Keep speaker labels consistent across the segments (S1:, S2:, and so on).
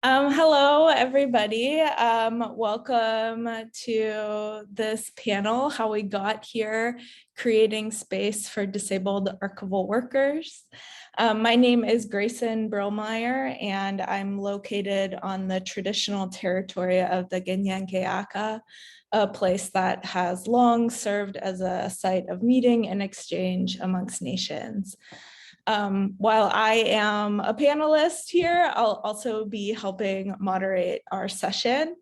S1: Hello, everybody. Welcome to this panel, How We Got Here, Creating Space for Disabled Archival Workers. My name is Grayson Brillmeyer, and I'm located on the traditional territory of the 𝐀𝐻𝐬𝐭𝐫𝐚𝐜, a place that has long served as a site of meeting and exchange amongst nations. While I am a panelist here, I'll also be helping moderate our session.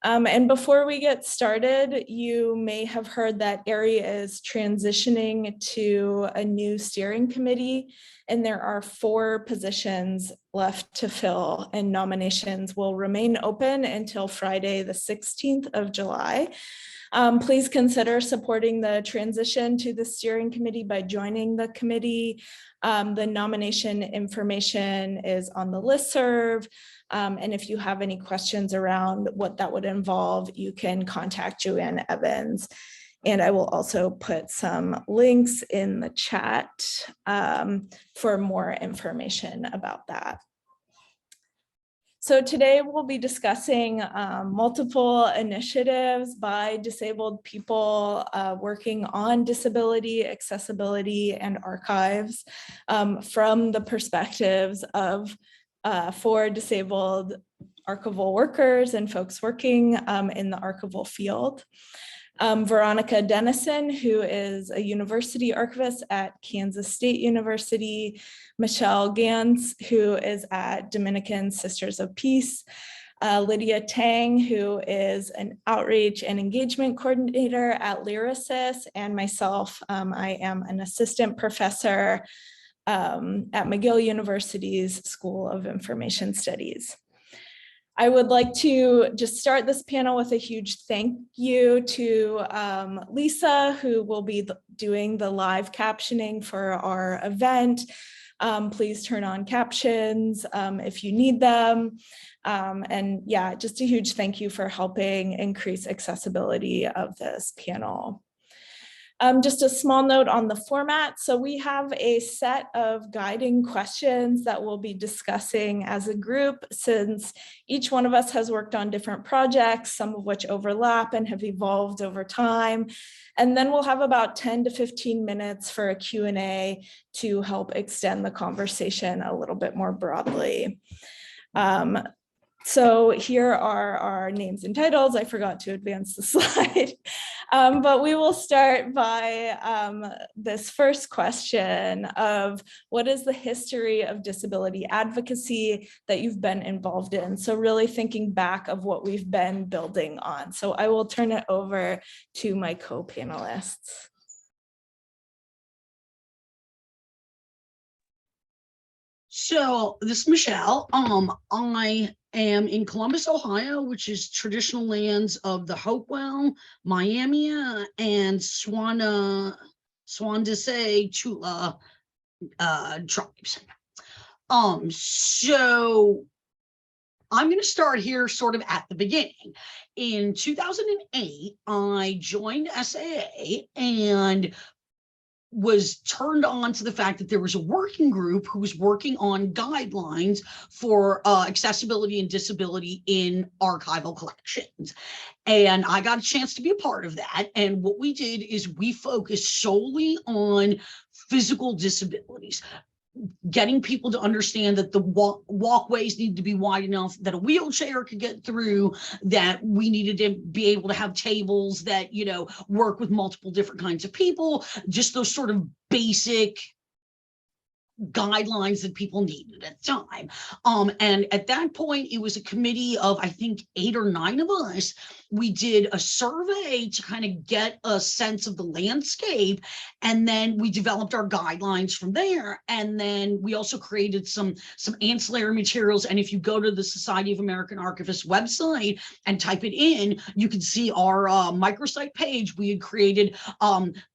S1: And before we get started, you may have heard that AERI is transitioning to a new steering committee, and there are 4 positions left to fill, and nominations will remain open until Friday, the 16th of July. Please consider supporting the transition to the steering committee by joining the committee. The nomination information is on the listserv. And if you have any questions around what that would involve, you can contact Joanne Evans. And I will also put some links in the chat for more information about that. So today we'll be discussing multiple initiatives by disabled people working on disability, accessibility, and archives from the perspectives of 4 disabled archival workers and folks working in the archival field. Veronica Dennison, who is a university archivist at Kansas State University, Michelle Ganz, who is at Dominican Sisters of Peace, Lydia Tang, who is an outreach and engagement coordinator at Lyrasis, and myself, I am an assistant professor at McGill University's School of Information Studies. I would like to just start this panel with a huge thank you to Lisa, who will be doing the live captioning for our event. Please turn on captions if you need them. And yeah, just a huge thank you for helping increase accessibility of this panel. Just a small note on the format. So we have a set of guiding questions that we'll be discussing as a group, since each one of us has worked on different projects, some of which overlap and have evolved over time. And then we'll have about 10 to 15 minutes for a Q&A to help extend the conversation a little bit more broadly. So here are our names and titles. I forgot to advance the slide, but we will start by this first question of what is the history of disability advocacy that you've been involved in? So really thinking back of what we've been building on. So I will turn it over to my co-panelists.
S2: So this is Michelle. I am in Columbus, Ohio, which is traditional lands of the Hopewell, Miami, and Swansea Chula tribes. So I'm going to start here sort of at the beginning. In 2008, I joined SAA and was turned on to the fact that there was a working group who was working on guidelines for accessibility and disability in archival collections. And I got a chance to be a part of that. And what we did is we focused solely on physical disabilities, getting people to understand that the walkways need to be wide enough that a wheelchair could get through, that we needed to be able to have tables that, you know, work with multiple different kinds of people, just those sort of basic guidelines that people needed at the time. And at that point, it was a committee of, I think, 8 or 9 of us. We did a survey to kind of get a sense of the landscape, and then we developed our guidelines from there. And then we also created some ancillary materials. And if you go to the Society of American Archivists website and type it in, you can see our microsite page. We had created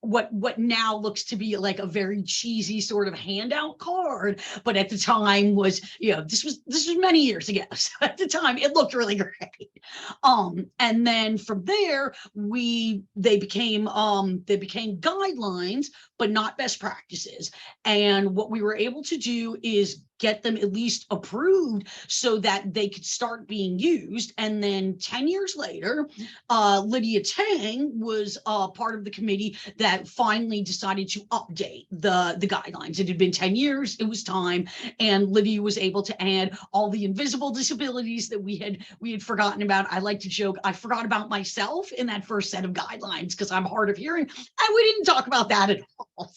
S2: what now looks to be like a very cheesy sort of handout card, but at the time was, you know, this was many years ago. So at the time it looked really great. And then from there, they became guidelines, but not best practices. And what we were able to do is get them at least approved so that they could start being used. And then 10 years later, Lydia Tang was part of the committee that finally decided to update the guidelines. It had been 10 years, it was time, and Lydia was able to add all the invisible disabilities that we had forgotten about. I like to joke, I forgot about myself in that first set of guidelines because I'm hard of hearing, and we didn't talk about that at all.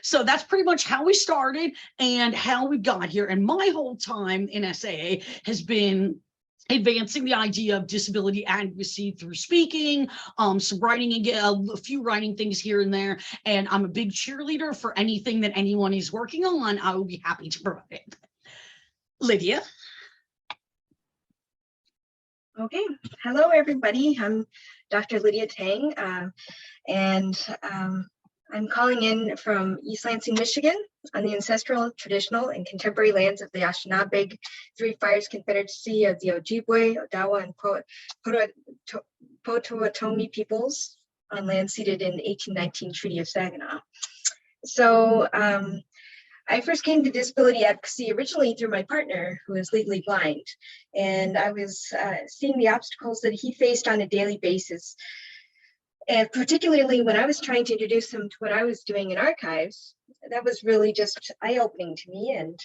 S2: So that's pretty much how we started and how we got here. And my whole time in SAA has been advancing the idea of disability advocacy through speaking, some writing, a few writing things here and there. And I'm a big cheerleader for anything that anyone is working on. I will be happy to provide it. Lydia.
S3: Okay, hello everybody. I'm Dr. Lydia Tang, and I'm calling in from East Lansing, Michigan, on the ancestral, traditional, and contemporary lands of the Anishinaabe, Three Fires Confederacy of the Ojibwe, Odawa, and Potawatomi peoples on land ceded in the 1819 Treaty of Saginaw. So I first came to disability advocacy originally through my partner, who is legally blind, and I was seeing the obstacles that he faced on a daily basis. And particularly when I was trying to introduce him to what I was doing in archives, that was really just eye-opening to me. And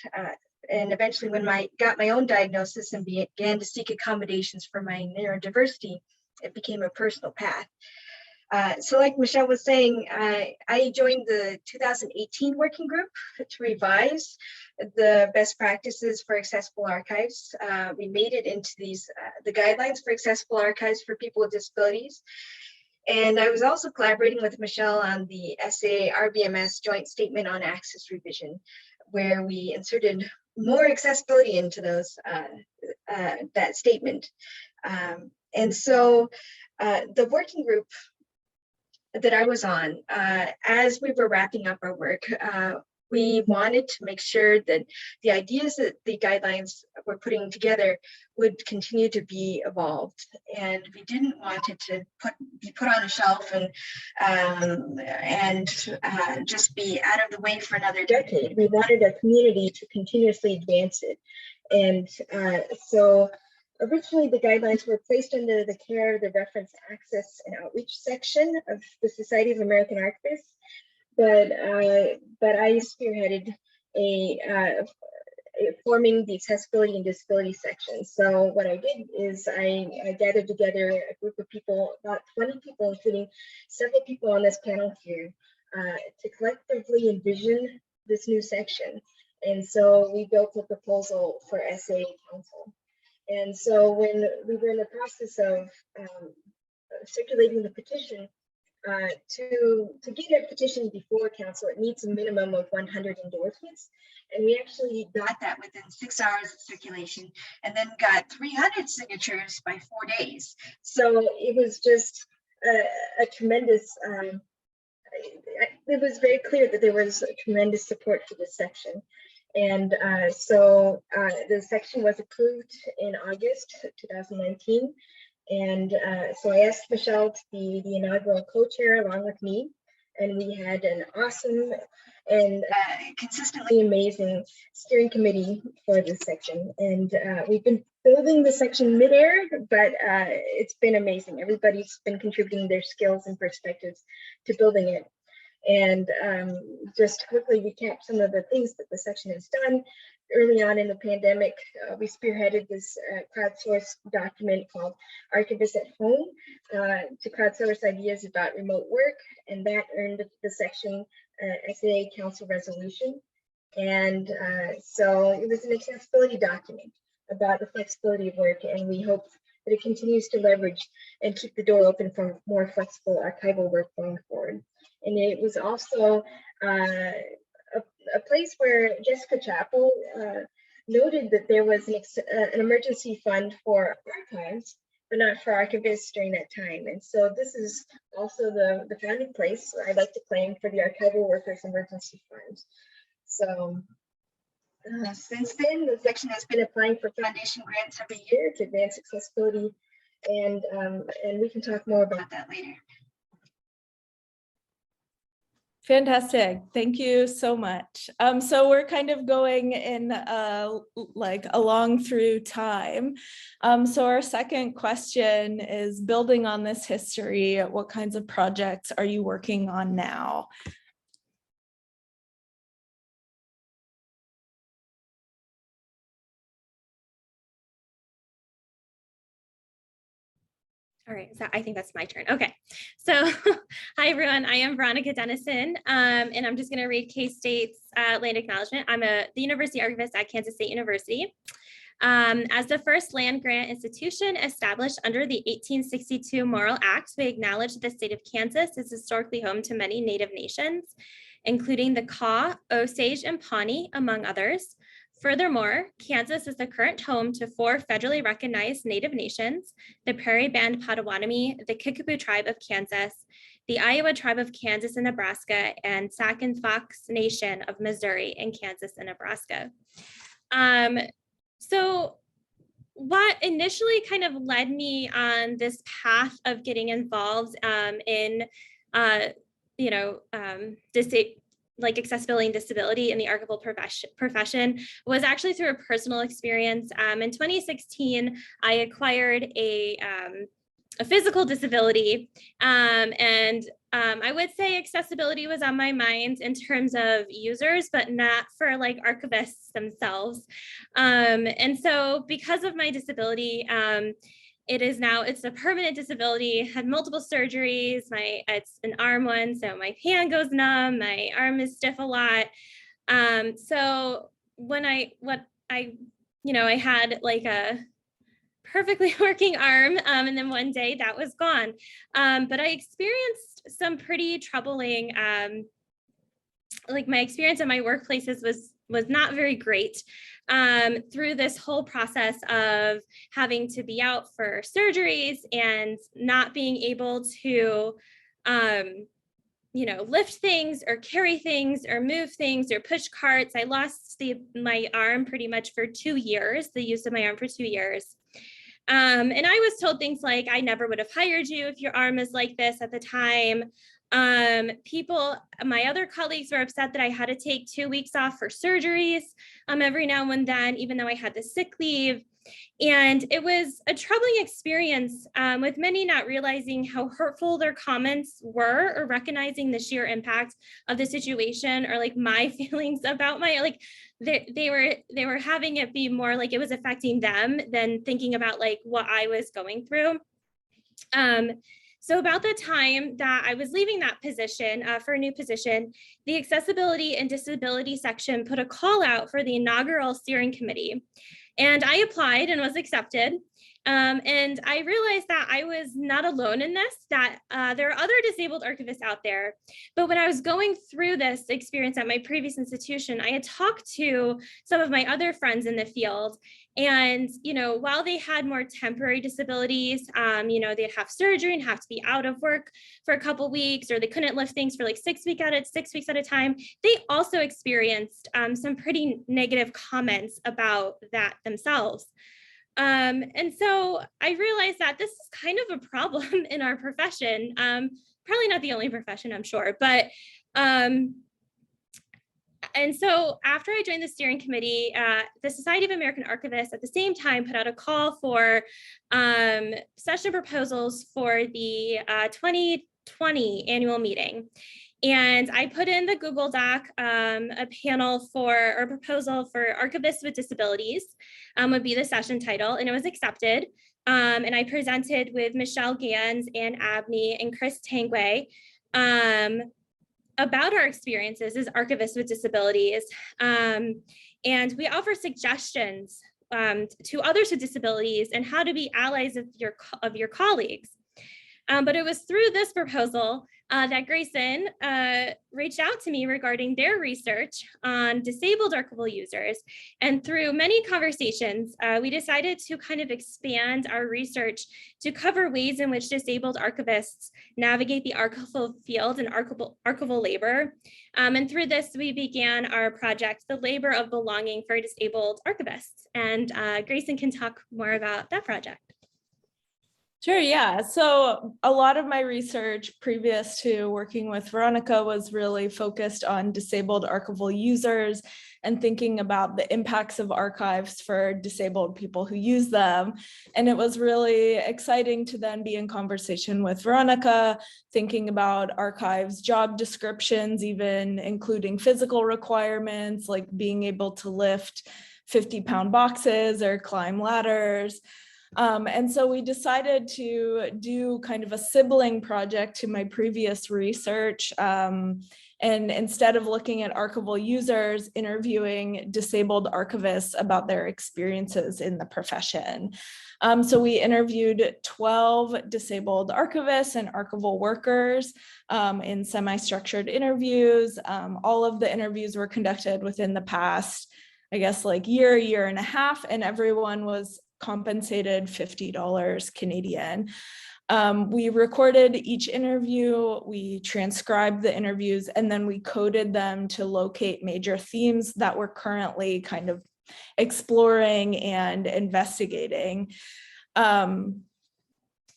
S3: eventually when I got my own diagnosis and began to seek accommodations for my neurodiversity, it became a personal path. So like Michelle was saying, I joined the 2018 working group to revise the best practices for accessible archives. We made it into the guidelines for accessible archives for people with disabilities. And I was also collaborating with Michelle on the SAA RBMS Joint Statement on Access revision, where we inserted more accessibility into that statement. And so the working group that I was on, as we were wrapping up our work, we wanted to make sure that the ideas that the guidelines were putting together would continue to be evolved, and we didn't want it to be put on a shelf and just be out of the way for another decade. We wanted our community to continuously advance it, and so originally the guidelines were placed under the care of the Reference Access and Outreach section of the Society of American Archivists. But I spearheaded forming the accessibility and disability section. So what I did is I gathered together a group of people, about 20 people, including several people on this panel here, to collectively envision this new section. And so we built a proposal for SAA Council. And so when we were in the process of circulating the petition, to get a petition before council, it needs a minimum of 100 endorsements. And we actually got that within 6 hours of circulation, and then got 300 signatures by 4 days. So it was just a tremendous, it was very clear that there was a tremendous support for this section. And so the section was approved in August 2019. And so I asked Michelle to be the inaugural co-chair along with me. And we had an awesome and consistently amazing steering committee for this section. And we've been building the section midair, but it's been amazing. Everybody's been contributing their skills and perspectives to building it. And just to quickly recap some of the things that the section has done. Early on in the pandemic, we spearheaded this crowdsourced document called Archivists at Home to crowdsource ideas about remote work, and that earned the section SAA Council resolution. And so it was an accessibility document about the flexibility of work, and we hope that it continues to leverage and keep the door open for more flexible archival work going forward. And it was also a place where Jessica Chappell noted that there was an emergency fund for archives, but not for archivists during that time. And so this is also the founding place I'd like to claim for the Archival Workers Emergency Fund. So since then, the section has been applying for foundation grants every year to advance accessibility, and we can talk more about that later.
S1: Fantastic. Thank you so much. So we're kind of going in like along through time. So our second question is, building on this history, what kinds of projects are you working on now?
S4: All right, so I think that's my turn. Okay, so hi everyone, I am Veronica Dennison, and I'm just going to read K-State's land acknowledgement. I'm the University Archivist at Kansas State University. As the first land grant institution established under the 1862 Morrill Act, we acknowledge that the state of Kansas is historically home to many Native nations, including the 𝐀𝐿, Osage, and Pawnee, among others. Furthermore, Kansas is the current home to 4 federally recognized Native nations: the Prairie Band Potawatomi, the 𝐀𝐿𝐭𝐥𝐞 tribe of Kansas, the Iowa tribe of Kansas and Nebraska, and Sac and Fox Nation of Missouri in Kansas and Nebraska. So what initially kind of led me on this path of getting involved in, like accessibility and disability in the archival profession was actually through a personal experience. In 2016, I acquired a physical disability, and I would say accessibility was on my mind in terms of users, but not for like archivists themselves. And so because of my disability, it's a permanent disability, had multiple surgeries. It's an arm one, so my hand goes numb, my arm is stiff a lot. So when I had like a perfectly working arm, and then one day that was gone. But I experienced some pretty troubling, like my experience in my workplaces was not very great. Through this whole process of having to be out for surgeries and not being able to, lift things or carry things or move things or push carts. I lost my arm pretty much for 2 years, the use of my arm for 2 years. And I was told things like, I never would have hired you if your arm is like this at the time. My other colleagues were upset that I had to take 2 weeks off for surgeries every now and then, even though I had the sick leave. And it was a troubling experience, with many not realizing how hurtful their comments were, or recognizing the sheer impact of the situation, or like my feelings about they were having it be more like it was affecting them than thinking about like what I was going through. So about the time that I was leaving that position for a new position, the Accessibility and Disability section put a call out for the inaugural steering committee. And I applied and was accepted. And I realized that I was not alone in this, that there are other disabled archivists out there. But when I was going through this experience at my previous institution, I had talked to some of my other friends in the field. And, while they had more temporary disabilities, they'd have surgery and have to be out of work for a couple weeks, or they couldn't lift things for like 6 weeks at a time, they also experienced some pretty negative comments about that themselves. And so I realized that this is kind of a problem in our profession. Probably not the only profession, I'm sure, but and so after I joined the steering committee, the Society of American Archivists at the same time put out a call for session proposals for the 2020 annual meeting. And I put in the Google Doc a proposal for archivists with disabilities, would be the session title, and it was accepted. And I presented with Michelle Ganz and Abney and Chris Tangway about our experiences as archivists with disabilities. And we offer suggestions to others with disabilities and how to be allies of your colleagues. But it was through this proposal that Grayson reached out to me regarding their research on disabled archival users. And through many conversations, we decided to kind of expand our research to cover ways in which disabled archivists navigate the archival field and archival labor. And through this, we began our project, The Labor of Belonging for Disabled Archivists. And Grayson can talk more about that project.
S1: Sure, yeah. So a lot of my research previous to working with Veronica was really focused on disabled archival users and thinking about the impacts of archives for disabled people who use them. And it was really exciting to then be in conversation with Veronica, thinking about archives, job descriptions, even including physical requirements, like being able to lift 50-pound boxes or climb ladders. And so we decided to do kind of a sibling project to my previous research. And instead of looking at archival users, interviewing disabled archivists about their experiences in the profession. So we interviewed 12 disabled archivists and archival workers in semi-structured interviews. All of the interviews were conducted within the past, I guess, like year and a half, and everyone was compensated $50 Canadian. We recorded each interview, we transcribed the interviews, and then we coded them to locate major themes that we're currently kind of exploring and investigating.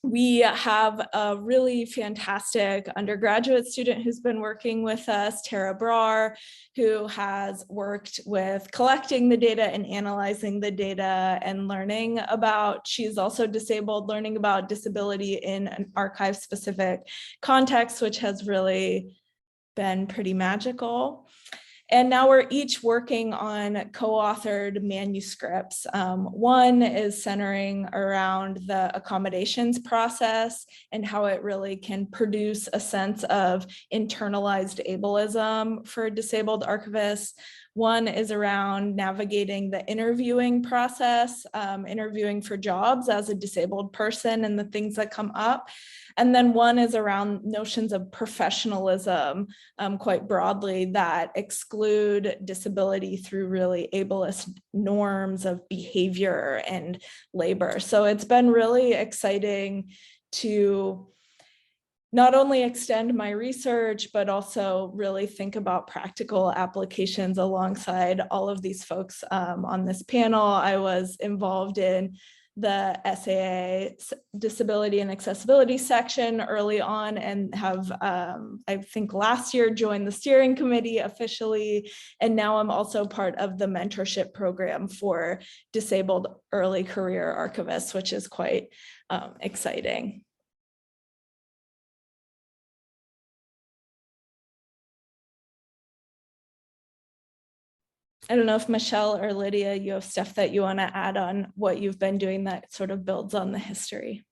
S1: We have a really fantastic undergraduate student who's been working with us, Tara Brar, who has worked with collecting the data and analyzing the data and learning about, she's also disabled, learning about disability in an archive-specific context, which has really been pretty magical. And now we're each working on co-authored manuscripts. One is centering around the accommodations process and how it really can produce a sense of internalized ableism for disabled archivists. One is around navigating the interviewing process, interviewing for jobs as a disabled person and the things that come up. And then one is around notions of professionalism, quite broadly, that exclude disability through really ableist norms of behavior and labor. So it's been really exciting to not only extend my research, but also really think about practical applications alongside all of these folks on this panel. I was involved in the SAA disability and accessibility section early on and have, I think last year, joined the steering committee officially. And now I'm also part of the mentorship program for disabled early career archivists, which is quite exciting. I don't know if Michelle or Lydia, you have stuff that you want to add on what you've been doing that sort of builds on the history.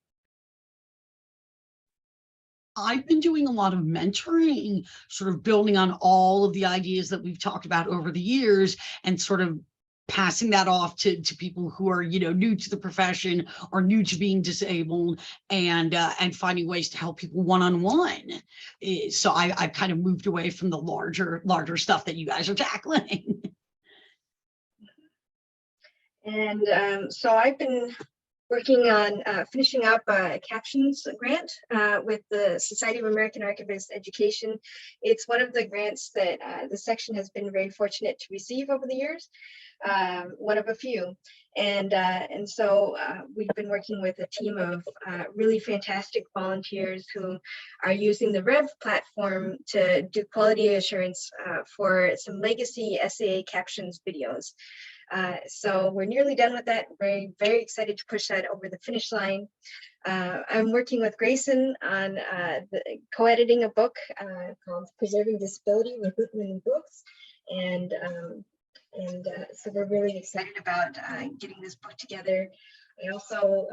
S2: I've been doing a lot of mentoring, sort of building on all of the ideas that we've talked about over the years and sort of passing that off to people who are, you know, new to the profession or new to being disabled, and finding ways to help people one-on-one. So I've kind of moved away from the larger stuff that you guys are tackling.
S3: And so I've been working on finishing up a captions grant with the Society of American Archivists Education. It's one of the grants that the section has been very fortunate to receive over the years, one of a few. And so we've been working with a team of really fantastic volunteers who are using the Rev platform to do quality assurance for some legacy SAA captions videos. So we're nearly done with that. Very, very excited to push that over the finish line. I'm working with Grayson on co-editing a book called Preserving Disability with Whitman Books. And so we're really excited about getting this book together. I also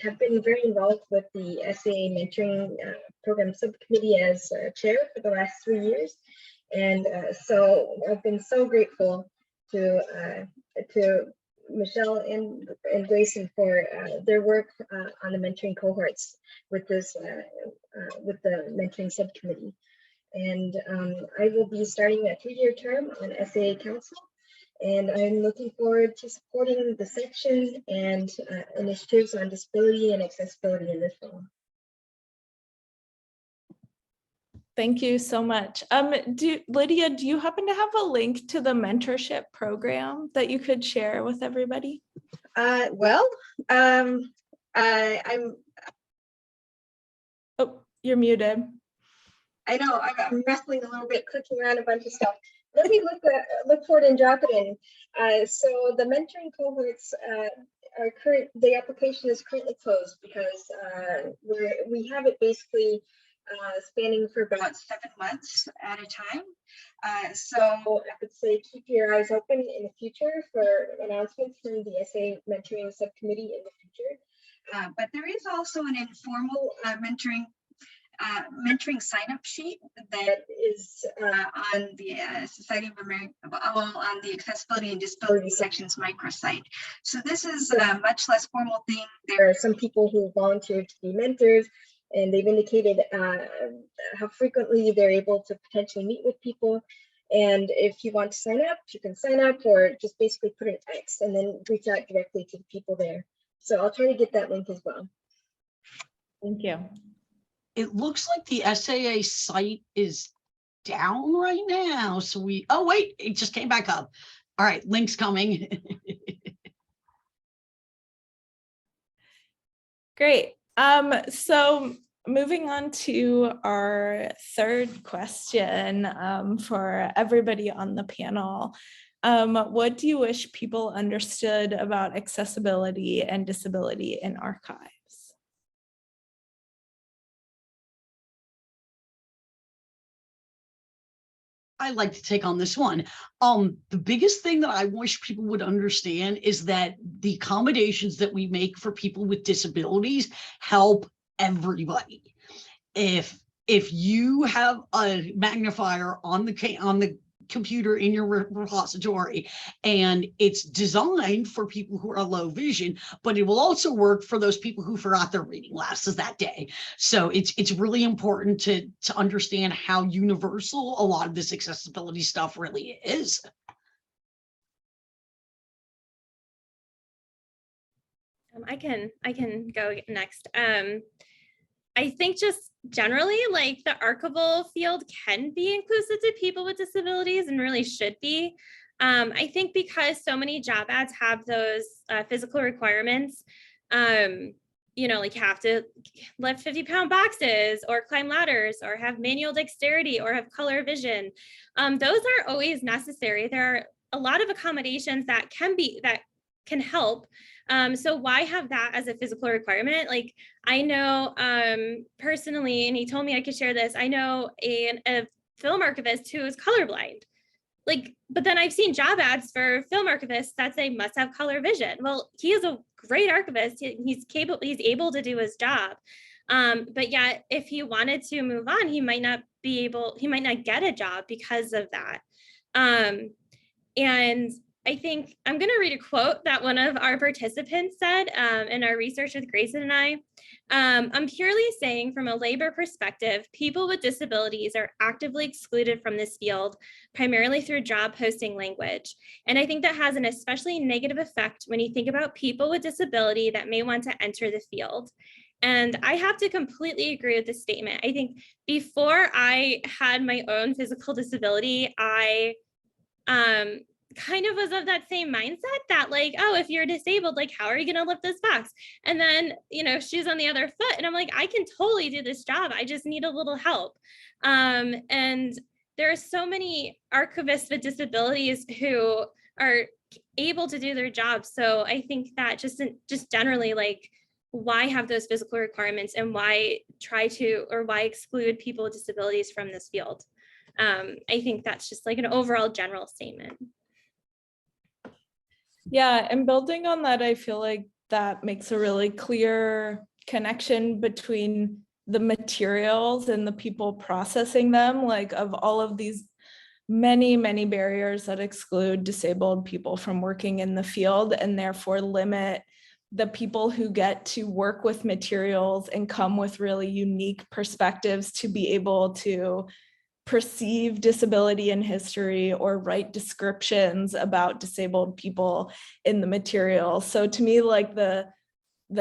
S3: have been very involved with the SAA mentoring program subcommittee as chair for the last 3 years. And so I've been so grateful to Michelle and Grayson for their work on the mentoring cohorts with this with the mentoring subcommittee. And I will be starting a 3-year term on SAA Council, and I'm looking forward to supporting the section and initiatives on disability and accessibility in this role.
S1: Thank you so much. Lydia, do you happen to have a link to the mentorship program that you could share with everybody?
S3: Well, I'm
S1: You're muted.
S3: I know, I'm wrestling a little bit, clicking around a bunch of stuff. Let me look for it and drop it in. So the mentoring cohorts the application is currently closed because we have it basically spanning for about 7 months at a time. So I would say keep your eyes open in the future for announcements from the SA mentoring subcommittee in the future. But there is also an informal mentoring sign-up sheet that is on the Society of American, on the Accessibility and Disability section's microsite. So this is a much less formal thing. There are some people who volunteered to be mentors, and they've indicated how frequently they're able to potentially meet with people. And if you want to sign up, you can sign up, or just basically put an X and then reach out directly to the people there. So I'll try to get that link as well.
S1: Thank you.
S2: It looks like the SAA site is down right now. So oh wait, it just came back up. All right, link's coming.
S1: Great. So moving on to our third question for everybody on the panel. What do you wish people understood about accessibility and disability in archives?
S2: I like to take on this one. The biggest thing that I wish people would understand is that the accommodations that we make for people with disabilities help everybody. If you have a magnifier on the computer in your repository and it's designed for people who are low vision, but it will also work for those people who forgot their reading glasses that day. So it's really important to understand how universal a lot of this accessibility stuff really is.
S4: I can go next. I think just generally, like, the archival field can be inclusive to people with disabilities and really should be. I think because so many job ads have those physical requirements, you know, like have to lift 50-pound boxes or climb ladders or have manual dexterity or have color vision. Those aren't always necessary. There are a lot of accommodations that can help. So why have that as a physical requirement? Like, I know personally, and he told me I could share this, I know a film archivist who is colorblind. Like, but then I've seen job ads for film archivists that say must have color vision. Well, he is a great archivist. He's able to do his job. But yet if he wanted to move on, he might not get a job because of that. And I think I'm going to read a quote that one of our participants said in our research with Grayson and I. I'm purely saying, from a labor perspective, people with disabilities are actively excluded from this field, primarily through job posting language. And I think that has an especially negative effect when you think about people with disability that may want to enter the field. And I have to completely agree with this statement. I think before I had my own physical disability, I kind of was of that same mindset that, like, oh, if you're disabled, like, how are you going to lift this box? And then, you know, shoes on the other foot. And I'm like, I can totally do this job. I just need a little help. And there are so many archivists with disabilities who are able to do their job. So I think that just generally, like, why have those physical requirements and why exclude people with disabilities from this field? I think that's just like an overall general statement.
S1: Yeah, and building on that, I feel like that makes a really clear connection between the materials and the people processing them, like, of all of these many, many barriers that exclude disabled people from working in the field, and therefore limit the people who get to work with materials and come with really unique perspectives to be able to perceive disability in history or write descriptions about disabled people in the material. So to me, like, the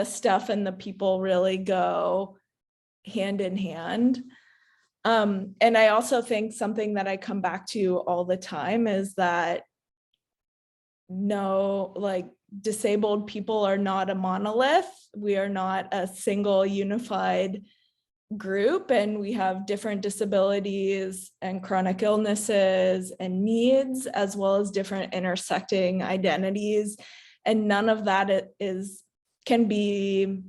S1: stuff and the people really go hand in hand. And I also think something that I come back to all the time is that disabled people are not a monolith. We are not a single unified group, and we have different disabilities and chronic illnesses and needs, as well as different intersecting identities. And none of that can be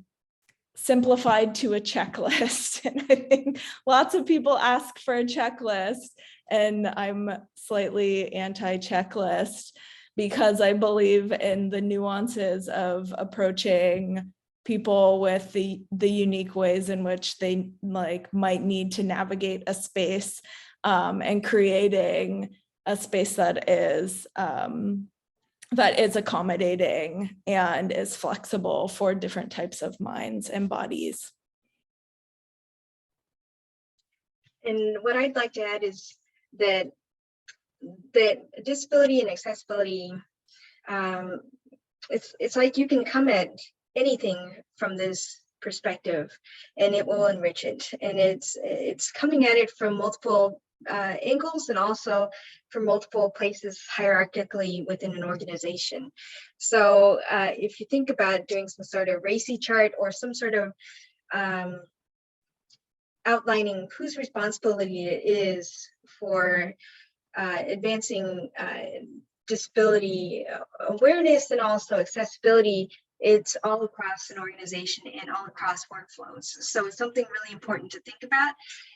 S1: simplified to a checklist. And I think lots of people ask for a checklist, and I'm slightly anti-checklist because I believe in the nuances of approaching people with the unique ways in which they might need to navigate a space, and creating a space that is accommodating and is flexible for different types of minds and bodies.
S3: And what I'd like to add is that disability and accessibility, it's like you can come at anything from this perspective and it will enrich it. And it's coming at it from multiple angles and also from multiple places hierarchically within an organization. So if you think about doing some sort of RACI chart or some sort of outlining whose responsibility it is for advancing disability awareness and also accessibility, it's all across an organization and all across workflows. So it's something really important to think about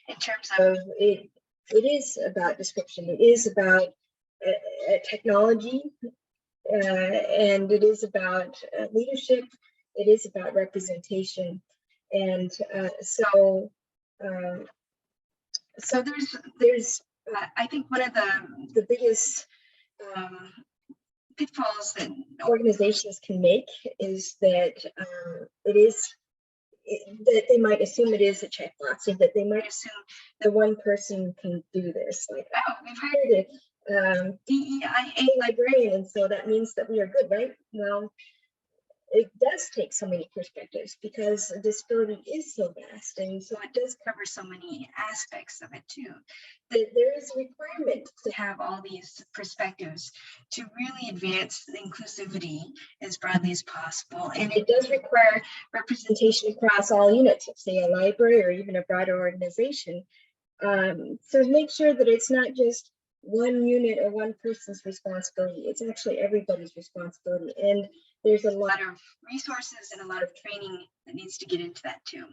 S3: in terms of it. It is about description. It is about technology, and it is about leadership. It is about representation, and so there's I think one of the biggest pitfalls that organizations can make is that that they might assume it is a checkbox, and that they might assume that one person can do this. Like, oh, we've hired a DEIA librarian, and so that means that we are good, right? Well, it does take so many perspectives because disability is so vast, and so it does cover so many aspects of it too, that there is a requirement to have all these perspectives to really advance the inclusivity as broadly as possible. And it does require representation across all units of, say, a library or even a broader organization. So make sure that it's not just one unit or one person's responsibility. It's actually everybody's responsibility. And there's a lot of resources and a lot of training that needs to get into that too.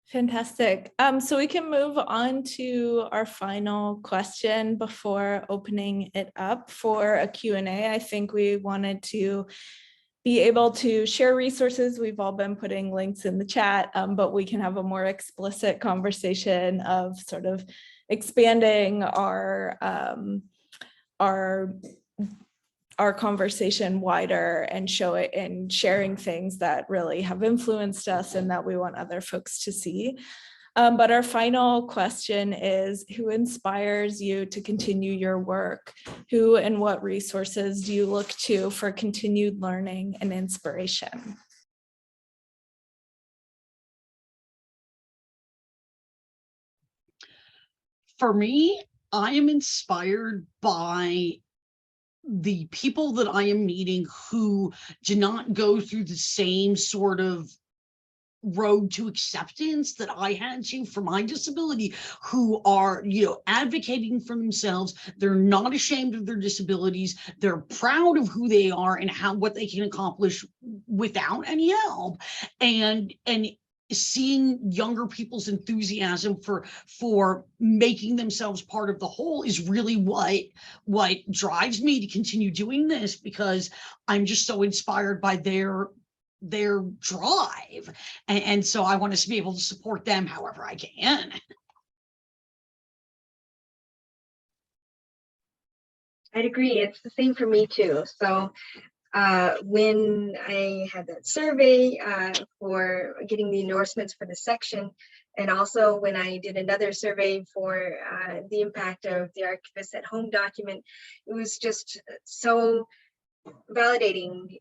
S1: Fantastic. So we can move on to our final question before opening it up for a Q&A. I think we wanted to be able to share resources. We've all been putting links in the chat, but we can have a more explicit conversation of sort of expanding our conversation wider and sharing things that really have influenced us and that we want other folks to see. But our final question is, who inspires you to continue your work? Who and what resources do you look to for continued learning and inspiration?
S2: For me, I am inspired by the people that I am meeting who do not go through the same sort of road to acceptance that I had to for my disability, who are, advocating for themselves. They're not ashamed of their disabilities. They're proud of who they are and what they can accomplish without any help. And seeing younger people's enthusiasm for making themselves part of the whole is really what drives me to continue doing this, because I'm just so inspired by their drive, and so I want to be able to support them however I can.
S3: I'd agree. It's the same for me too. So when I had that survey for getting the endorsements for the section, and also when I did another survey for the impact of the Archivist at Home document, it was just so validating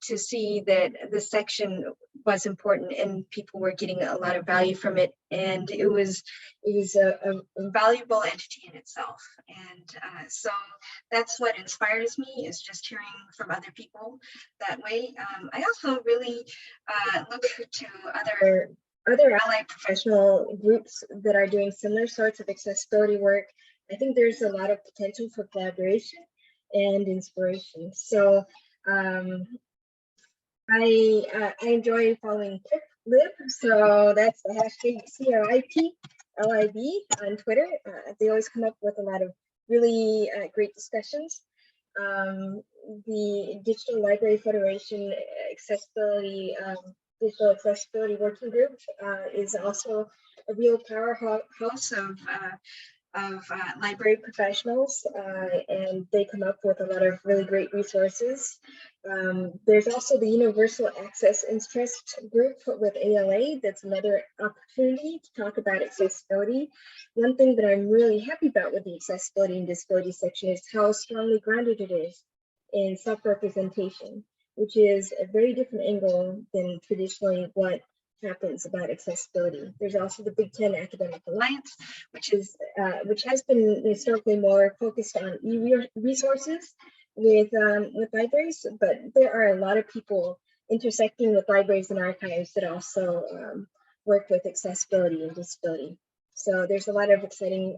S3: to see that the section was important and people were getting a lot of value from it, and it was a valuable entity in itself. And so that's what inspires me, is just hearing from other people that way. I also really look to other allied professional groups that are doing similar sorts of accessibility work. I think there's a lot of potential for collaboration and inspiration. So I enjoy following CRIP, so that's the hashtag CRIPLIB on Twitter. They always come up with a lot of really great discussions. The Digital Library Federation Digital Accessibility Working Group is also a real powerhouse of library professionals, and they come up with a lot of really great resources. There's also the Universal Access Interest Group with ALA. That's another opportunity to talk about accessibility. One thing that I'm really happy about with the accessibility and disability section is how strongly grounded it is in self-representation, which is a very different angle than traditionally what happens about accessibility. There's also the Big Ten Academic Alliance, which has been historically more focused on e-resources with libraries, but there are a lot of people intersecting with libraries and archives that also work with accessibility and disability. So there's a lot of exciting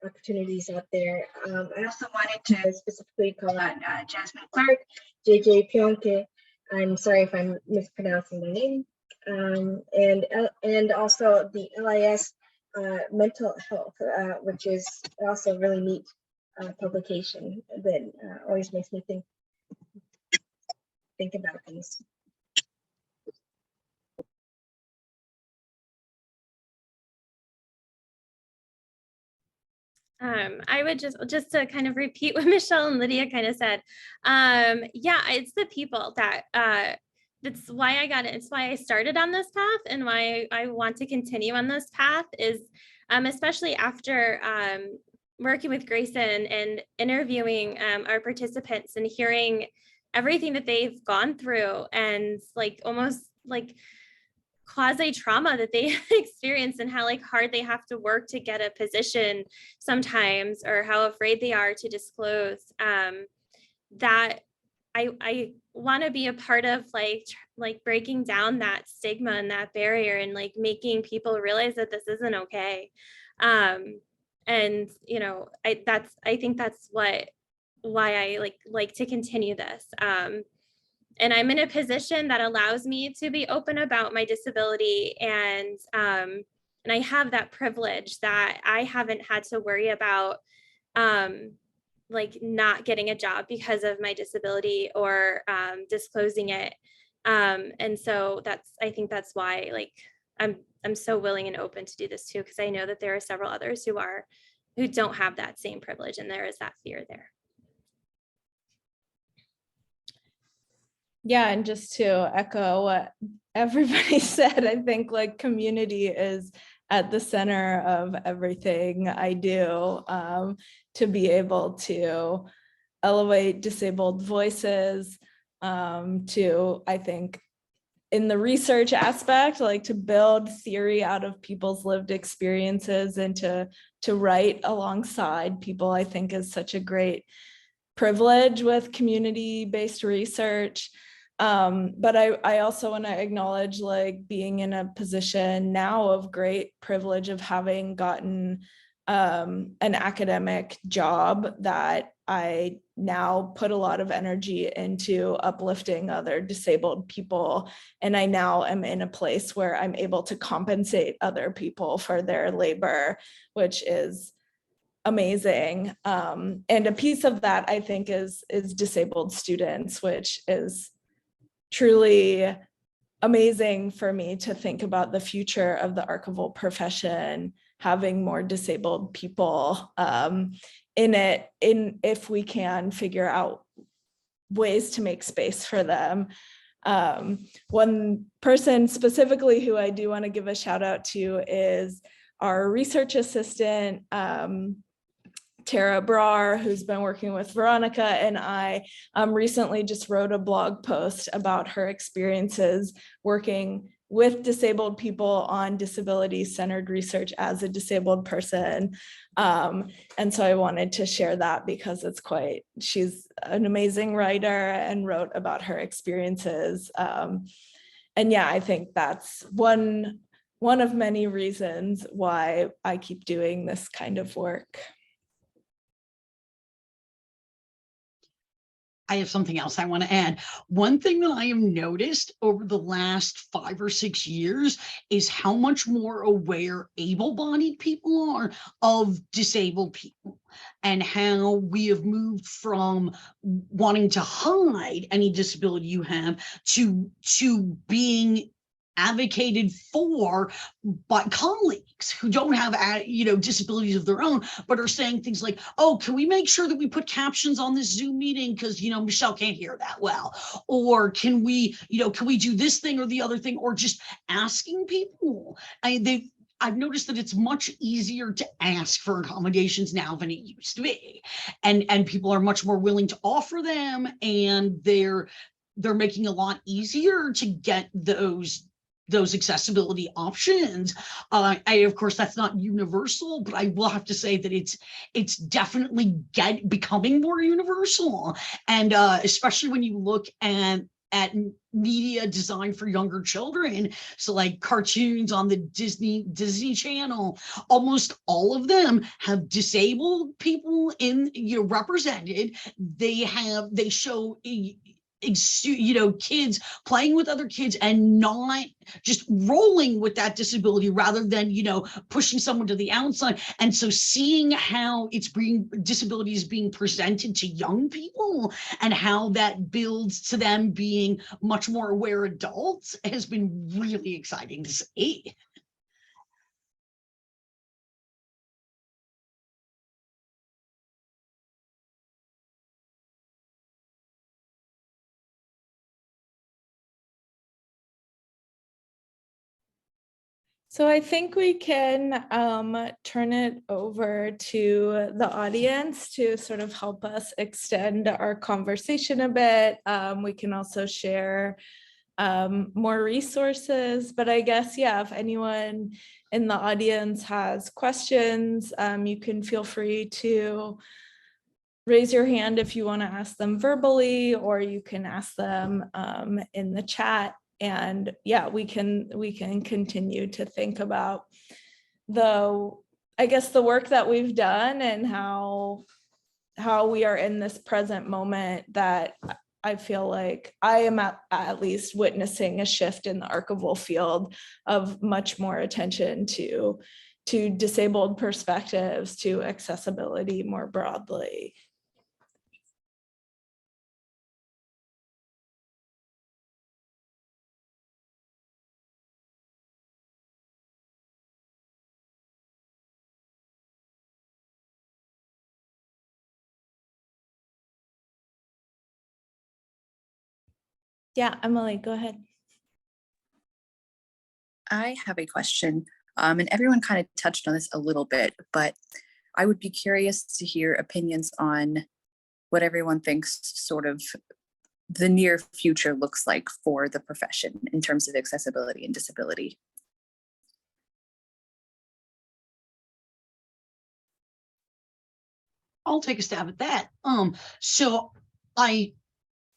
S3: opportunities out there. I also wanted to specifically call out Jasmine Clark, 𝐀𝐻𝐿𝐿𝐿. I'm sorry if I'm mispronouncing the name. And also the LIS mental health, which is also a really neat publication that always makes me think about things.
S4: I would just to kind of repeat what Michelle and Lydia kind of said. Yeah, it's the people that that's why I got it. It's why I started on this path, and why I want to continue on this path is especially after working with Grayson and interviewing our participants and hearing everything that they've gone through, and like almost like quasi trauma that they experience, and how like hard they have to work to get a position sometimes, or how afraid they are to disclose, that I want to be a part of like breaking down that stigma and that barrier, and like making people realize that this isn't okay. And you know, I think that's why I like to continue this. And I'm in a position that allows me to be open about my disability, and I have that privilege that I haven't had to worry about like not getting a job because of my disability, or disclosing it. And so I think that's why like I'm so willing and open to do this too, because I know that there are several others who don't have that same privilege, and there is that fear there.
S1: Yeah, and just to echo what everybody said, I think like community is at the center of everything I do, to be able to elevate disabled voices, to, I think, in the research aspect, like to build theory out of people's lived experiences, and to write alongside people, I think is such a great privilege with community-based research. But I also want to acknowledge like being in a position now of great privilege of having gotten an academic job that I now put a lot of energy into uplifting other disabled people. And I now am in a place where I'm able to compensate other people for their labor, which is amazing. And a piece of that, I think, is disabled students, which is truly amazing for me to think about the future of the archival profession, having more disabled people in it, if we can figure out ways to make space for them. One person specifically who I do want to give a shout out to is our research assistant, Tara Brar, who's been working with Veronica, and I recently just wrote a blog post about her experiences working with disabled people on disability-centered research as a disabled person. And so I wanted to share that because she's an amazing writer and wrote about her experiences. And yeah, I think that's one of many reasons why I keep doing this kind of work.
S2: I have something else I want to add. One thing that I have noticed over the last 5 or 6 years is how much more aware able-bodied people are of disabled people, and how we have moved from wanting to hide any disability you have to being advocated for by colleagues who don't have disabilities of their own, but are saying things like, oh, can we make sure that we put captions on this Zoom meeting because Michelle can't hear that well, or can we do this thing or the other thing, or just asking people. I've noticed that it's much easier to ask for accommodations now than it used to be, and people are much more willing to offer them, and they're making it a lot easier to get those accessibility options. Of course, that's not universal, but I will have to say that it's definitely becoming more universal. And especially when you look at media designed for younger children, so like cartoons on the Disney Channel, almost all of them have disabled people represented. They show kids playing with other kids and not just rolling with that disability, rather than pushing someone to the outside. And so seeing how disability is being presented to young people, and how that builds to them being much more aware adults, has been really exciting to see.
S1: So I think we can turn it over to the audience to sort of help us extend our conversation a bit. We can also share more resources, but I guess, yeah, if anyone in the audience has questions, you can feel free to raise your hand if you want to ask them verbally, or you can ask them in the chat. And yeah, we can continue to think about the work that we've done, and how we are in this present moment, that I feel like I am at least witnessing a shift in the archival field of much more attention to disabled perspectives, to accessibility more broadly. Yeah, Emily, go ahead.
S5: I have a question, and everyone kind of touched on this a little bit, but I would be curious to hear opinions on what everyone thinks sort of the near future looks like for the profession in terms of accessibility and disability.
S2: I'll take a stab at that. So I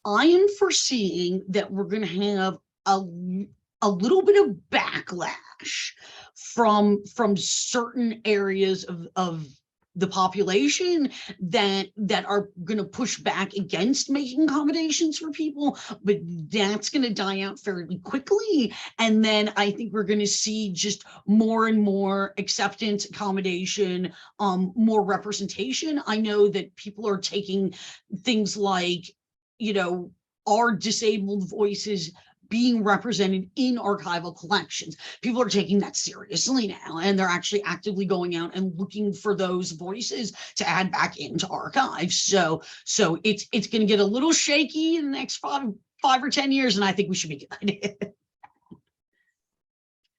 S2: am foreseeing that we're going to have a little bit of backlash from certain areas of the population that are going to push back against making accommodations for people, but that's going to die out fairly quickly. And then I think we're going to see just more and more acceptance, accommodation, more representation. I know that people are taking things like, are disabled voices being represented in archival collections. People are taking that seriously now, and they're actually actively going out and looking for those voices to add back into archives. So it's going to get a little shaky in the next five or 10 years, and I think we should be good.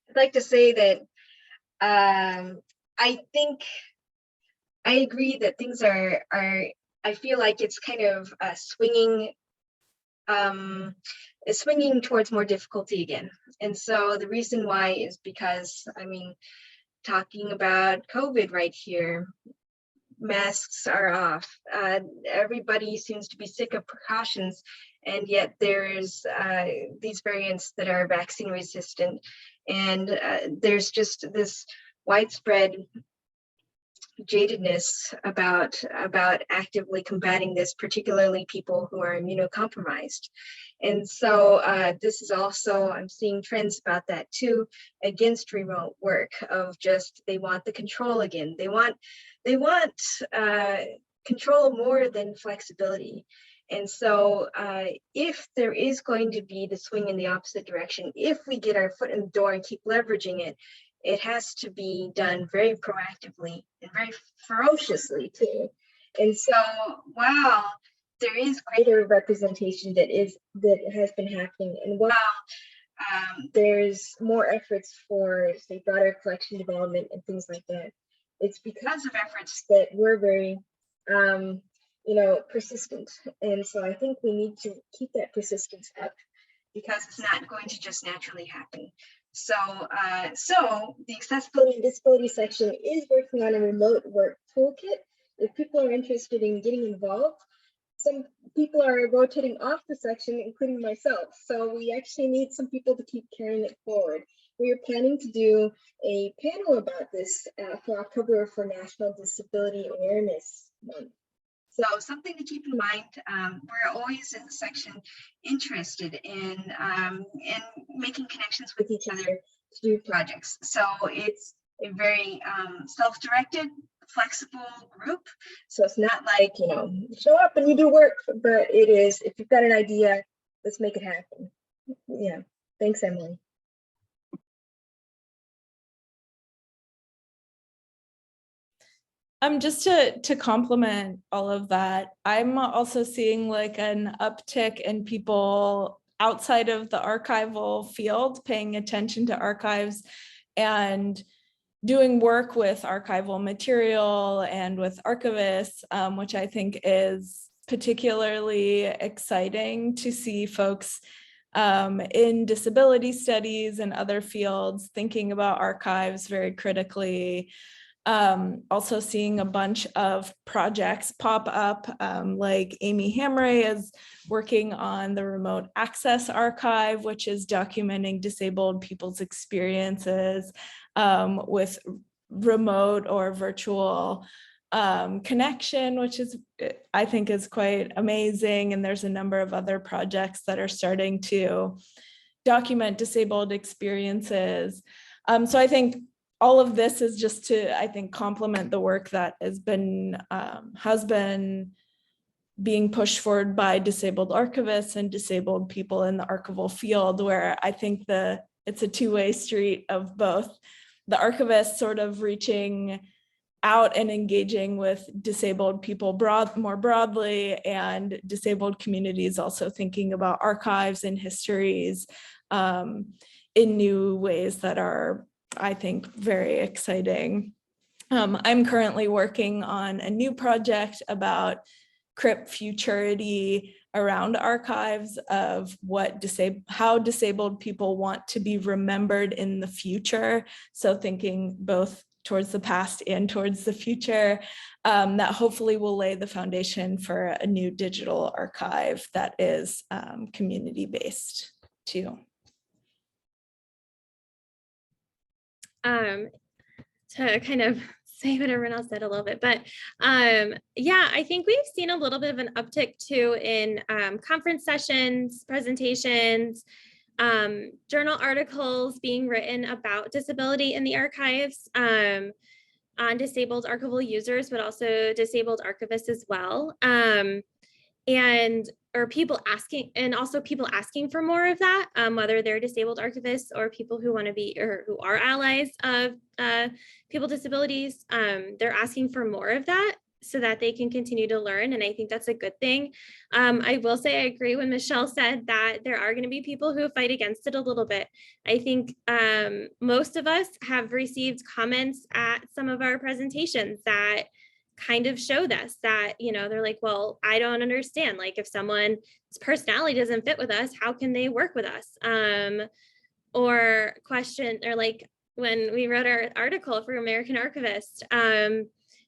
S3: I'd like to say that I think I agree that things are, I feel like it's kind of swinging towards more difficulty again. And so the reason why is because, I mean, talking about COVID right here, masks are off. Everybody seems to be sick of precautions, and yet there's these variants that are vaccine resistant, and there's just this widespread jadedness about actively combating this, particularly people who are immunocompromised. And so this is also, I'm seeing trends about that too, against remote work, of just, they want the control again. They want control more than flexibility. And so if there is going to be the swing in the opposite direction, if we get our foot in the door and keep leveraging it, it has to be done very proactively and very ferociously too. And so while there is greater representation that has been happening, and while there's more efforts for, say, broader collection development and things like that, it's because of efforts that were very persistent. And so I think we need to keep that persistence up, because it's not going to just naturally happen. So, the Accessibility and Disability section is working on a remote work toolkit. If people are interested in getting involved, some people are rotating off the section, including myself. So we actually need some people to keep carrying it forward. We are planning to do a panel about this for October, for National Disability Awareness Month. So something to keep in mind. We're always in the section interested in making connections with each other to do projects. So it's a very self-directed, flexible group. So it's not like, show up and you do work, but it is, if you've got an idea, let's make it happen. Yeah, thanks, Emily.
S1: Just to complement all of that, I'm also seeing like an uptick in people outside of the archival field paying attention to archives and doing work with archival material and with archivists, which I think is particularly exciting to see folks in disability studies and other fields thinking about archives very critically. Also seeing a bunch of projects pop up, like Amy Hamray is working on the Remote Access Archive, which is documenting disabled people's experiences with remote or virtual connection, which is, I think, is quite amazing. And there's a number of other projects that are starting to document disabled experiences. So I think all of this is just to, I think, complement the work that has been being pushed forward by disabled archivists and disabled people in the archival field, where I think it's a two-way street of both the archivists sort of reaching out and engaging with disabled people more broadly, and disabled communities also thinking about archives and histories in new ways that are, I think, very exciting. I'm currently working on a new project about CRIP futurity around archives, of how disabled people want to be remembered in the future. So thinking both towards the past and towards the future, that hopefully will lay the foundation for a new digital archive that is community-based too.
S4: To kind of say what everyone else said a little bit, but yeah, I think we've seen a little bit of an uptick too in conference sessions, presentations, journal articles being written about disability in the archives, on disabled archival users, but also disabled archivists as well. People asking for more of that, whether they're disabled archivists or people who want to be, or who are allies of people with disabilities. They're asking for more of that so that they can continue to learn. And I think that's a good thing. I will say I agree when Michelle said that there are going to be people who fight against it a little bit. I think most of us have received comments at some of our presentations that kind of show this, that, you know, they're like, well, I don't understand, like if someone's personality doesn't fit with us, how can they work with us? Or question, or like when we wrote our article for American Archivists,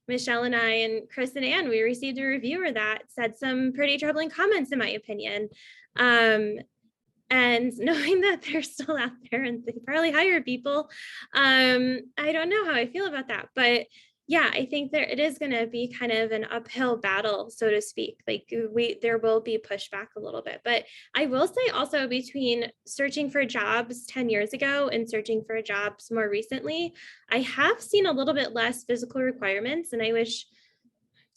S4: Michelle and I and Chris and Ann, we received a reviewer that said some pretty troubling comments, in my opinion. And knowing that they're still out there and they probably hire people, I don't know how I feel about that. But yeah, I think it is going to be kind of an uphill battle, so to speak. Like there will be pushback a little bit. But I will say also, between searching for jobs 10 years ago and searching for jobs more recently, I have seen a little bit less physical requirements. And I wish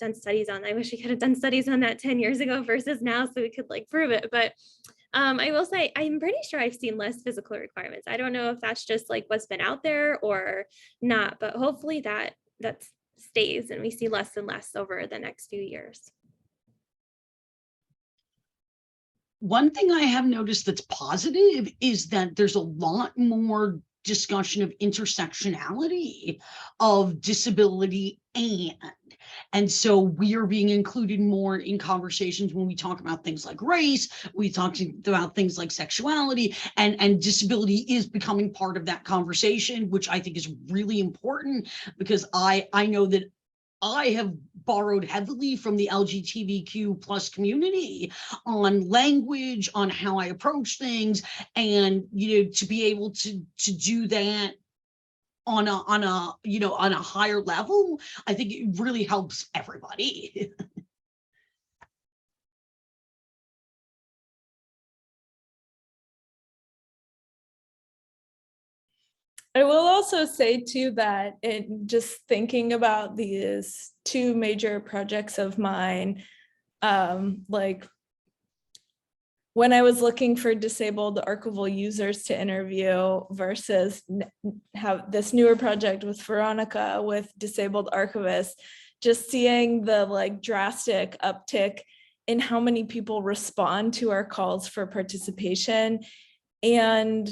S4: we could have done studies on that 10 years ago versus now, so we could like prove it. But I will say, I'm pretty sure I've seen less physical requirements. I don't know if that's just like what's been out there or not, but hopefully that stays and we see less and less over the next few years.
S2: One thing I have noticed that's positive is that there's a lot more discussion of intersectionality of disability, and so we are being included more in conversations when we talk about things like race, we talk about things like sexuality, and disability is becoming part of that conversation, which I think is really important, because I know that I have borrowed heavily from the LGBTQ plus community on language, on how I approach things, and to be able to do that on a higher level, I think it really helps everybody.
S1: I will also say too that just thinking about these two major projects of mine, like when I was looking for disabled archival users to interview versus have this newer project with Veronica with disabled archivists, just seeing the like drastic uptick in how many people respond to our calls for participation, and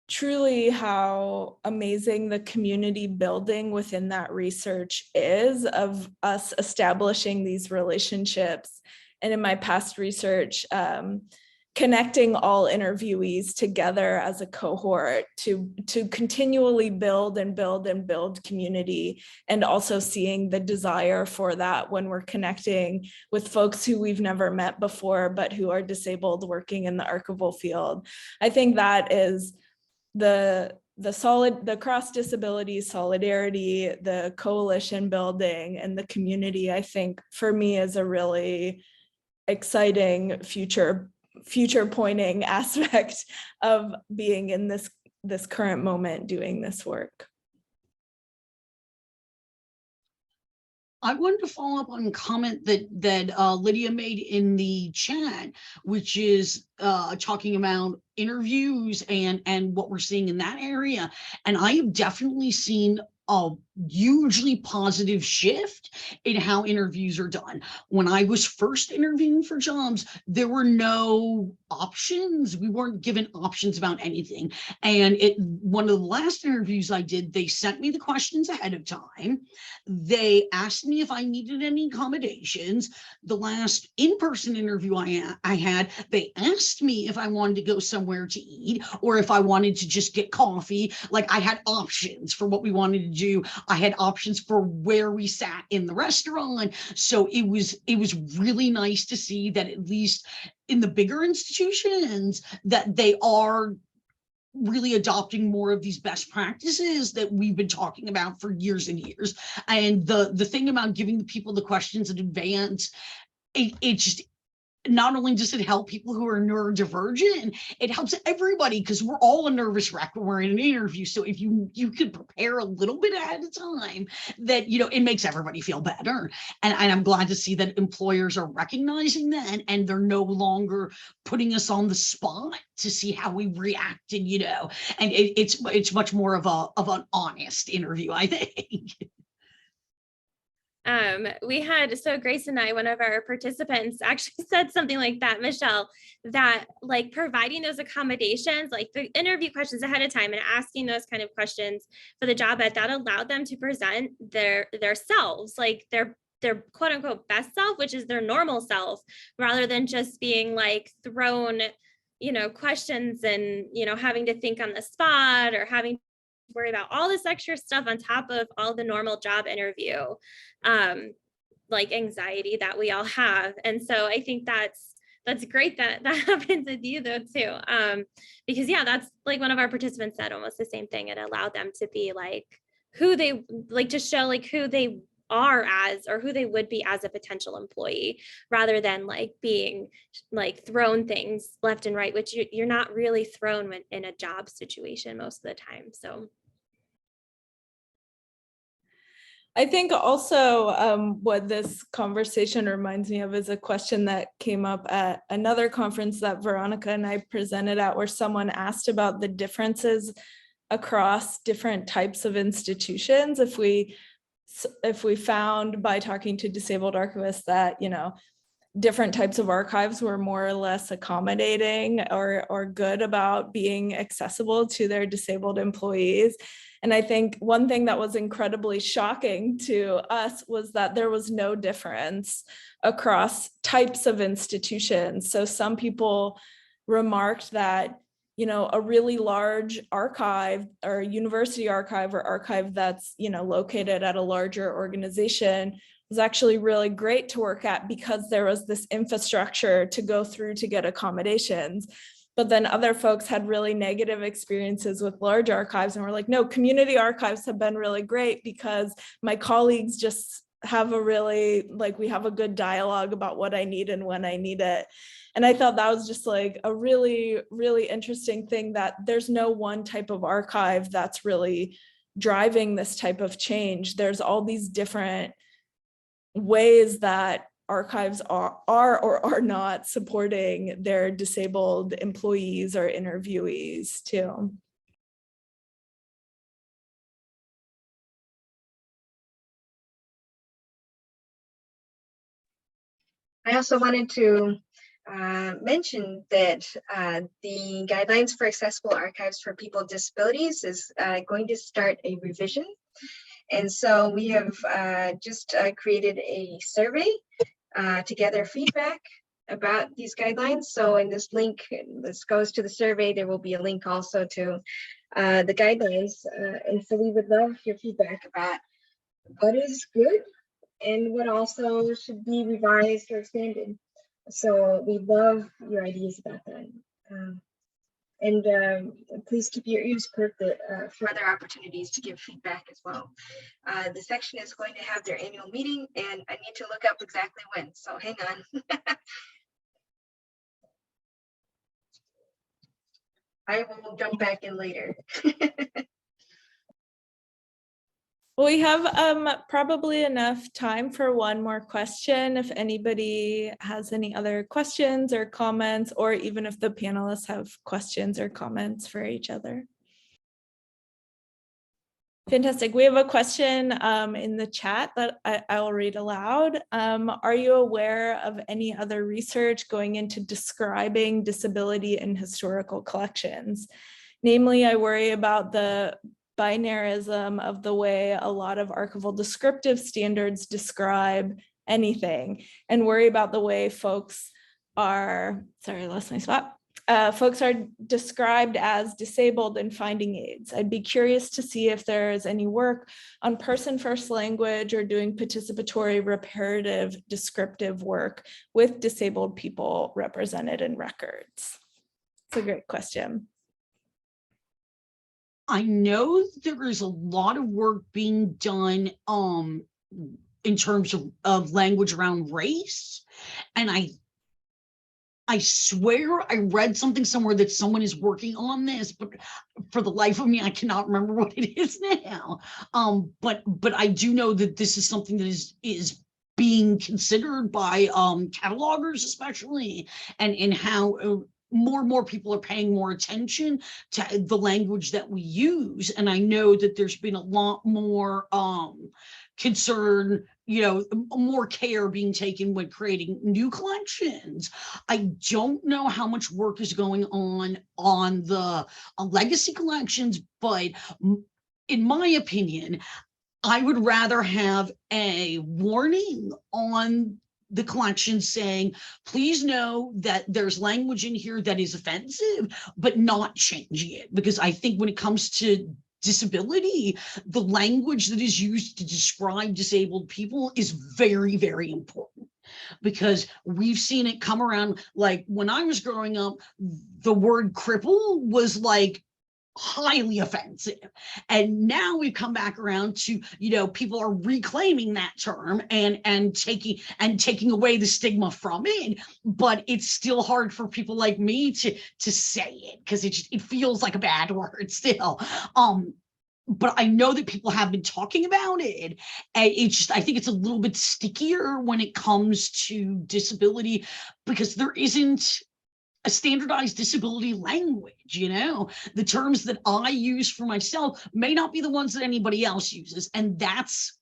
S1: truly how amazing the community building within that research is, of us establishing these relationships. And in my past research, connecting all interviewees together as a cohort to continually build and build and build community, and also seeing the desire for that when we're connecting with folks who we've never met before, but who are disabled working in the archival field. I think that is the cross disability solidarity, the coalition building, and the community, I think for me is a really exciting future pointing aspect of being in this current moment doing this work.
S2: I wanted to follow up on a comment that Lydia made in the chat, which is talking about interviews and what we're seeing in that area. And I have definitely seen a hugely positive shift in how interviews are done. When I was first interviewing for jobs, there were no options. We weren't given options about anything. And one of the last interviews I did, they sent me the questions ahead of time. They asked me if I needed any accommodations. The last in-person interview I had, they asked me if I wanted to go somewhere to eat or if I wanted to just get coffee. Like, I had options for what we wanted to do. I had options for where we sat in the restaurant. So it was really nice to see that at least in the bigger institutions that they are really adopting more of these best practices that we've been talking about for years and years. And the thing about giving the people the questions in advance, it just, not only does it help people who are neurodivergent, it helps everybody, because we're all a nervous wreck when we're in an interview. So if you could prepare a little bit ahead of time, that it makes everybody feel better. And I'm glad to see that employers are recognizing that, and they're no longer putting us on the spot to see how we reacted, and it's much more of an honest interview, I think.
S4: We had, so Grace and I, one of our participants actually said something like that, Michelle, that like providing those accommodations, like the interview questions ahead of time and asking those kind of questions for the job ad, that allowed them to present their selves, like their quote unquote best self, which is their normal self, rather than just being like thrown, questions and, having to think on the spot or having to worry about all this extra stuff on top of all the normal job interview, like anxiety that we all have. And so I think that's great that happens with you though too, because yeah, that's like one of our participants said almost the same thing. It allowed them to be like who they like, to show like who they are as, or who they would be as a potential employee, rather than like being like thrown things left and right, which you're not really thrown when in a job situation most of the time. So
S1: I think also what this conversation reminds me of is a question that came up at another conference that Veronica and I presented at, where someone asked about the differences across different types of institutions. If we found by talking to disabled archivists that, different types of archives were more or less accommodating or good about being accessible to their disabled employees. And I think one thing that was incredibly shocking to us was that there was no difference across types of institutions. So some people remarked that, a really large archive or university archive or archive that's, located at a larger organization was actually really great to work at because there was this infrastructure to go through to get accommodations. But then other folks had really negative experiences with large archives and were like, no, community archives have been really great because my colleagues just have we have a good dialogue about what I need and when I need it. And I thought that was just like a really, really interesting thing, that there's no one type of archive that's really driving this type of change. There's all these different ways that archives are or are not supporting their disabled employees or interviewees too.
S3: I also wanted to mention that the guidelines for accessible archives for people with disabilities is going to start a revision. And so we have just created a survey to gather feedback about these guidelines. So in this link, this goes to the survey. There will be a link also to the guidelines. And so we would love your feedback about what is good and what also should be revised or expanded. So we love your ideas about that. And please keep your ears perked for other opportunities to give feedback as well. The section is going to have their annual meeting, and I need to look up exactly when, so hang on. I will jump back in later.
S1: Well, we have probably enough time for one more question. If anybody has any other questions or comments, or even if the panelists have questions or comments for each other. Fantastic. We have a question in the chat that I will read aloud. Are you aware of any other research going into describing disability in historical collections? Namely, I worry about the binarism of the way a lot of archival descriptive standards describe anything, and worry about the way folks are, sorry, I lost my spot. Folks are described as disabled in finding aids. I'd be curious to see if there's any work on person-first language or doing participatory reparative descriptive work with disabled people represented in records. It's a great question.
S2: I know there is a lot of work being done in terms of language around race. And I swear I read something somewhere that someone is working on this, but for the life of me, I cannot remember what it is now. But I do know that this is something that is being considered by catalogers, especially, and how more and more people are paying more attention to the language that we use. And I know that there's been a lot more concern, more care being taken when creating new collections. I don't know how much work is going on the legacy collections, but in my opinion, I would rather have a warning on the collection saying, please know that there's language in here that is offensive, but not changing it. Because I think when it comes to disability, the language that is used to describe disabled people is very, very important. Because we've seen it come around. Like when I was growing up, the word cripple was like highly offensive, and now we've come back around to people are reclaiming that term and taking away the stigma from it, but it's still hard for people like me to say it because it feels like a bad word still. But I know that people have been talking about it, and I think it's a little bit stickier when it comes to disability because there isn't a standardized disability language. The terms that I use for myself may not be the ones that anybody else uses. And that's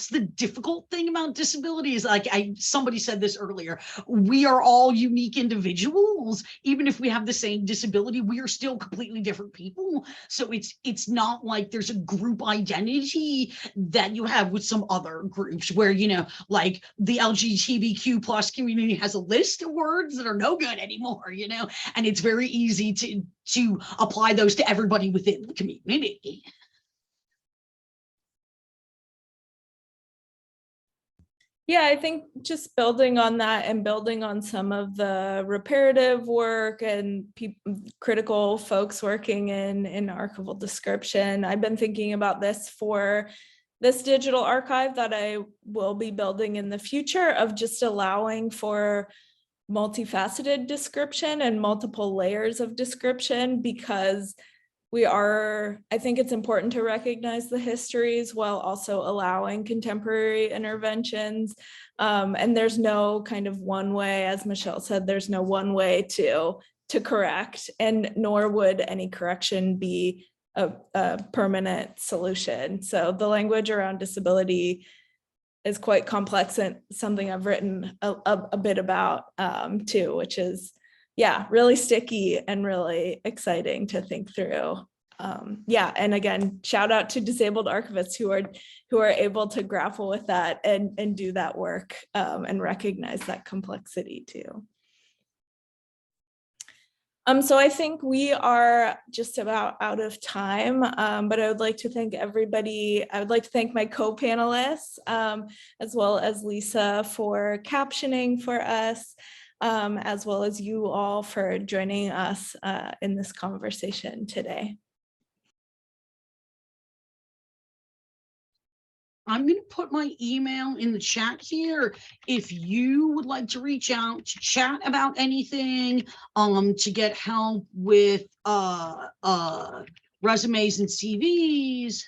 S2: the difficult thing about disability is, like somebody said this earlier, we are all unique individuals. Even if we have the same disability, we are still completely different people. So it's not like there's a group identity that you have with some other groups where, like the LGBTQ plus community has a list of words that are no good anymore, and it's very easy to apply those to everybody within the community.
S1: Yeah, I think just building on that and building on some of the reparative work and critical folks working in archival description. I've been thinking about this for this digital archive that I will be building in the future, of just allowing for multifaceted description and multiple layers of description, because I think it's important to recognize the histories while also allowing contemporary interventions. And there's no kind of one way, as Michelle said, there's no one way to correct, and nor would any correction be a permanent solution. So the language around disability is quite complex, and something I've written a bit about too, which is, yeah, really sticky and really exciting to think through. Yeah, and again, shout out to disabled archivists who are able to grapple with that and do that work and recognize that complexity too. So I think we are just about out of time, but I would like to thank everybody. I would like to thank my co-panelists, as well as Lisa for captioning for us, as well as you all for joining us in this conversation today.
S2: I'm going to put my email in the chat here. If you would like to reach out to chat about anything, to get help with resumes and CVs,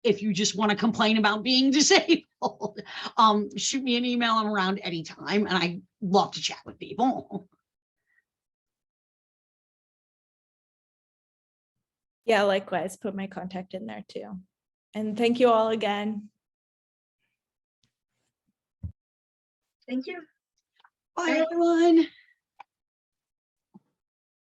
S2: if you just want to complain about being disabled, shoot me an email. I'm around anytime, and I love to chat with people.
S1: Yeah, likewise, put my contact in there too. And thank you all again.
S3: Thank you.
S2: Bye, everyone.